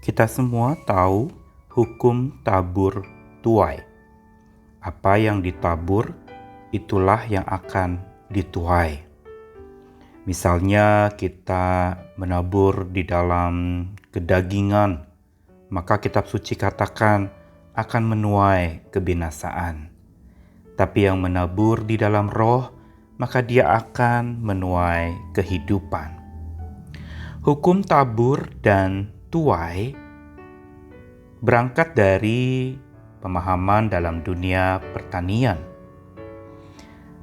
Kita semua tahu hukum tabur tuai. Apa yang ditabur, itulah yang akan dituai. Misalnya kita menabur di dalam kedagingan, maka kitab suci katakan akan menuai kebinasaan. Tapi yang menabur di dalam roh, maka dia akan menuai kehidupan. Hukum tabur dan tuai berangkat dari pemahaman dalam dunia pertanian.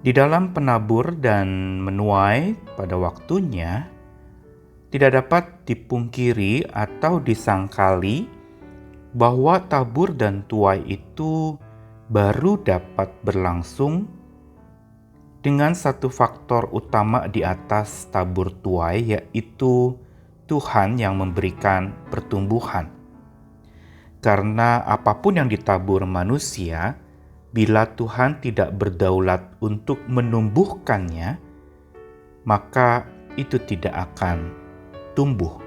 Di dalam penabur dan menuai pada waktunya, tidak dapat dipungkiri atau disangkali bahwa tabur dan tuai itu baru dapat berlangsung dengan satu faktor utama di atas tabur tuai, yaitu Tuhan yang memberikan pertumbuhan. Karena apapun yang ditabur manusia, bila Tuhan tidak berdaulat untuk menumbuhkannya, maka itu tidak akan tumbuh.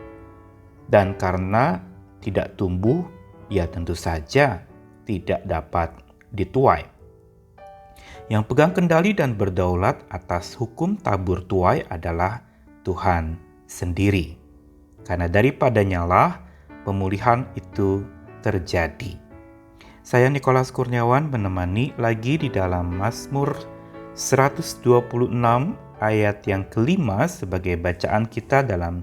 Dan karena tidak tumbuh, ya tentu saja tidak dapat dituai. Yang pegang kendali dan berdaulat atas hukum tabur tuai adalah Tuhan sendiri. Karena daripadanya lah pemulihan itu terjadi. Saya Nikolas Kurniawan menemani lagi di dalam Mazmur 126 ayat yang kelima sebagai bacaan kita dalam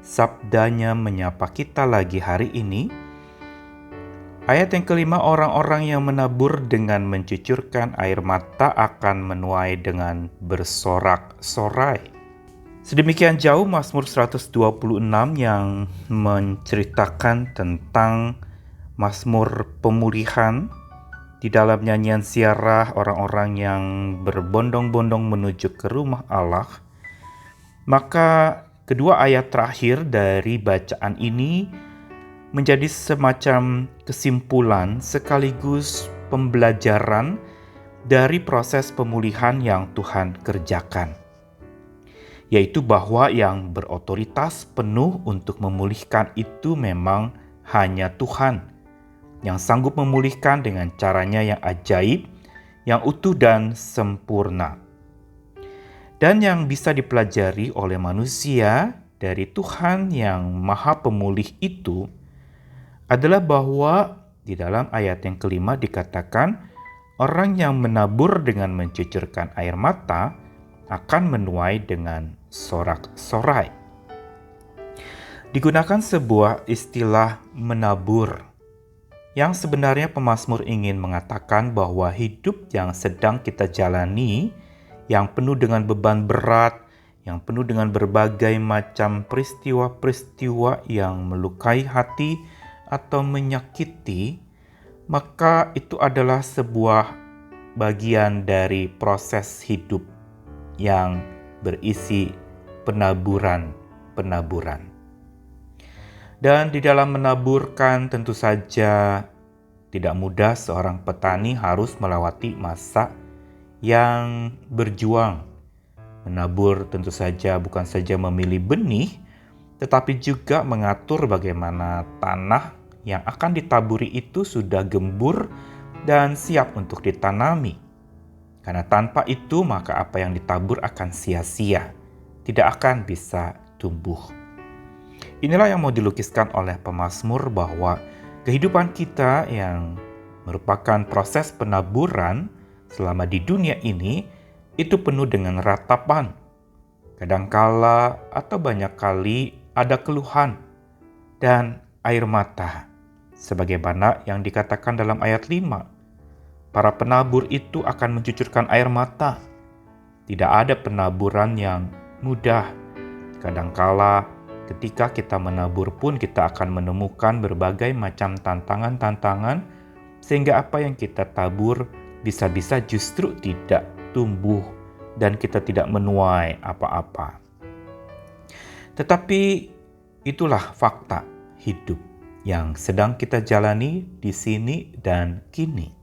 sabdanya menyapa kita lagi hari ini. Ayat yang kelima, orang-orang yang menabur dengan mencucurkan air mata akan menuai dengan bersorak-sorai. Sedemikian jauh Mazmur 126 yang menceritakan tentang Mazmur pemulihan. Di dalam nyanyian siarah orang-orang yang berbondong-bondong menuju ke rumah Allah. Maka kedua ayat terakhir dari bacaan ini menjadi semacam kesimpulan sekaligus pembelajaran dari proses pemulihan yang Tuhan kerjakan. Yaitu bahwa yang berotoritas penuh untuk memulihkan itu memang hanya Tuhan, yang sanggup memulihkan dengan caranya yang ajaib, yang utuh dan sempurna. Dan yang bisa dipelajari oleh manusia dari Tuhan yang Maha Pemulih itu adalah bahwa di dalam ayat yang kelima dikatakan orang yang menabur dengan mencucurkan air mata akan menuai dengan sorak-sorai. Digunakan sebuah istilah menabur, yang sebenarnya pemazmur ingin mengatakan bahwa hidup yang sedang kita jalani, yang penuh dengan beban berat, yang penuh dengan berbagai macam peristiwa-peristiwa yang melukai hati atau menyakiti, maka itu adalah sebuah bagian dari proses hidup yang berisi penaburan. Dan di dalam menaburkan tentu saja tidak mudah seorang petani harus melewati masa yang berjuang. Menabur tentu saja bukan saja memilih benih, tetapi juga mengatur bagaimana tanah yang akan ditaburi itu sudah gembur dan siap untuk ditanami. Karena tanpa itu maka apa yang ditabur akan sia-sia, tidak akan bisa tumbuh. Inilah yang mau dilukiskan oleh pemazmur bahwa kehidupan kita yang merupakan proses penaburan selama di dunia ini itu penuh dengan ratapan. Kadangkala atau banyak kali ada keluhan dan air mata. Sebagaimana yang dikatakan dalam ayat 5. Para penabur itu akan mencucurkan air mata. Tidak ada penaburan yang mudah. Kadangkala ketika kita menabur pun kita akan menemukan berbagai macam tantangan-tantangan sehingga apa yang kita tabur bisa-bisa justru tidak tumbuh dan kita tidak menuai apa-apa. Tetapi itulah fakta hidup yang sedang kita jalani di sini dan kini.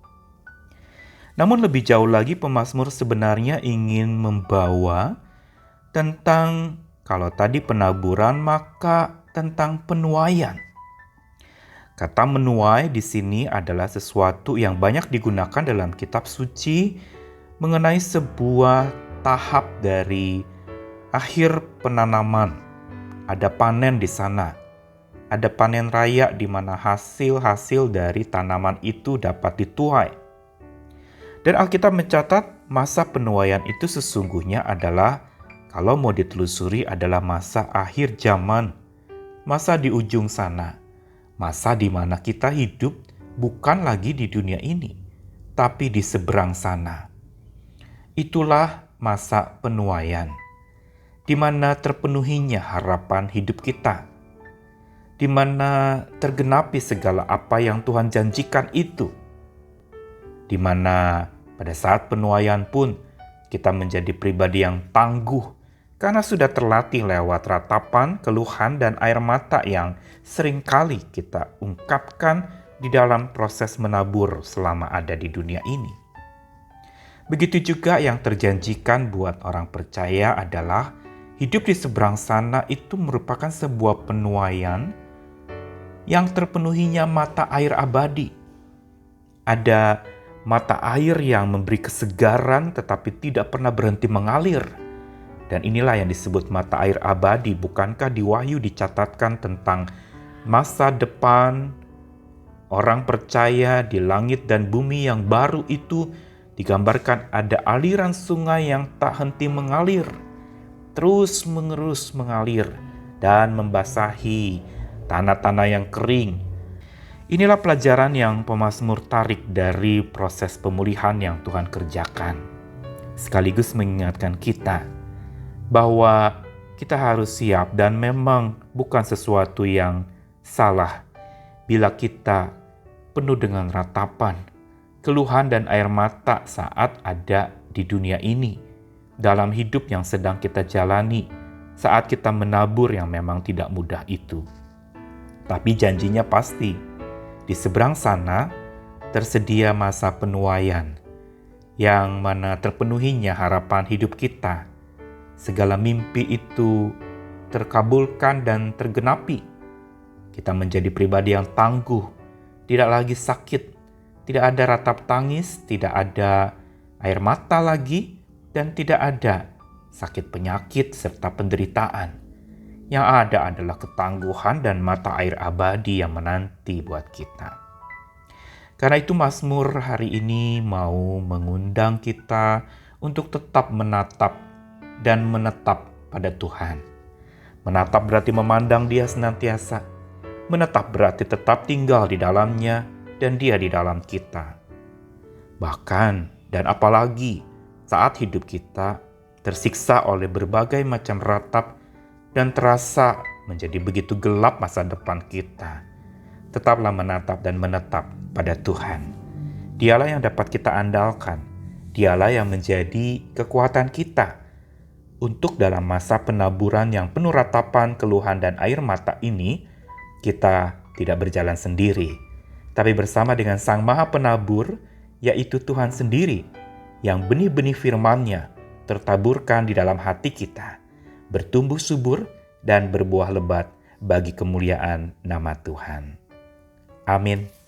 Namun lebih jauh lagi pemazmur sebenarnya ingin membawa tentang kalau tadi penaburan maka tentang penuaian. Kata menuai di sini adalah sesuatu yang banyak digunakan dalam kitab suci mengenai sebuah tahap dari akhir penanaman. Ada panen di sana. Ada panen raya di mana hasil-hasil dari tanaman itu dapat dituai. Dan Alkitab mencatat masa penuaian itu sesungguhnya adalah, kalau mau ditelusuri, adalah masa akhir zaman, masa di ujung sana, masa di mana kita hidup bukan lagi di dunia ini, tapi di seberang sana. Itulah masa penuaian, di mana terpenuhinya harapan hidup kita, di mana tergenapi segala apa yang Tuhan janjikan itu, di mana pada saat penuaian pun kita menjadi pribadi yang tangguh karena sudah terlatih lewat ratapan, keluhan, dan air mata yang seringkali kita ungkapkan di dalam proses menabur selama ada di dunia ini. Begitu juga yang terjanjikan buat orang percaya adalah hidup di seberang sana itu merupakan sebuah penuaian yang terpenuhinya mata air abadi. Ada mata air yang memberi kesegaran tetapi tidak pernah berhenti mengalir. Dan inilah yang disebut mata air abadi. Bukankah di Wahyu dicatatkan tentang masa depan orang percaya di langit dan bumi yang baru itu, digambarkan ada aliran sungai yang tak henti mengalir, terus-menerus mengalir dan membasahi tanah-tanah yang kering. Inilah pelajaran yang pemazmur tarik dari proses pemulihan yang Tuhan kerjakan, sekaligus mengingatkan kita bahwa kita harus siap, dan memang bukan sesuatu yang salah bila kita penuh dengan ratapan, keluhan, dan air mata saat ada di dunia ini, dalam hidup yang sedang kita jalani, saat kita menabur yang memang tidak mudah itu. Tapi janjinya pasti, di seberang sana tersedia masa penuaian, yang mana terpenuhinya harapan hidup kita. Segala mimpi itu terkabulkan dan tergenapi. Kita menjadi pribadi yang tangguh, tidak lagi sakit, tidak ada ratap tangis, tidak ada air mata lagi, dan tidak ada sakit penyakit serta penderitaan. Yang ada adalah ketangguhan dan mata air abadi yang menanti buat kita. Karena itu Mazmur hari ini mau mengundang kita untuk tetap menatap dan menetap pada Tuhan. Menatap berarti memandang Dia senantiasa. Menetap berarti tetap tinggal di dalamnya dan Dia di dalam kita. Bahkan dan apalagi saat hidup kita tersiksa oleh berbagai macam ratap dan terasa menjadi begitu gelap masa depan kita, tetaplah menatap dan menetap pada Tuhan. Dialah yang dapat kita andalkan. Dialah yang menjadi kekuatan kita untuk dalam masa penaburan yang penuh ratapan, keluhan, dan air mata ini. Kita tidak berjalan sendiri, tapi bersama dengan Sang Maha Penabur, yaitu Tuhan sendiri, yang benih-benih firman-Nya tertaburkan di dalam hati kita, bertumbuh subur dan berbuah lebat bagi kemuliaan nama Tuhan. Amin.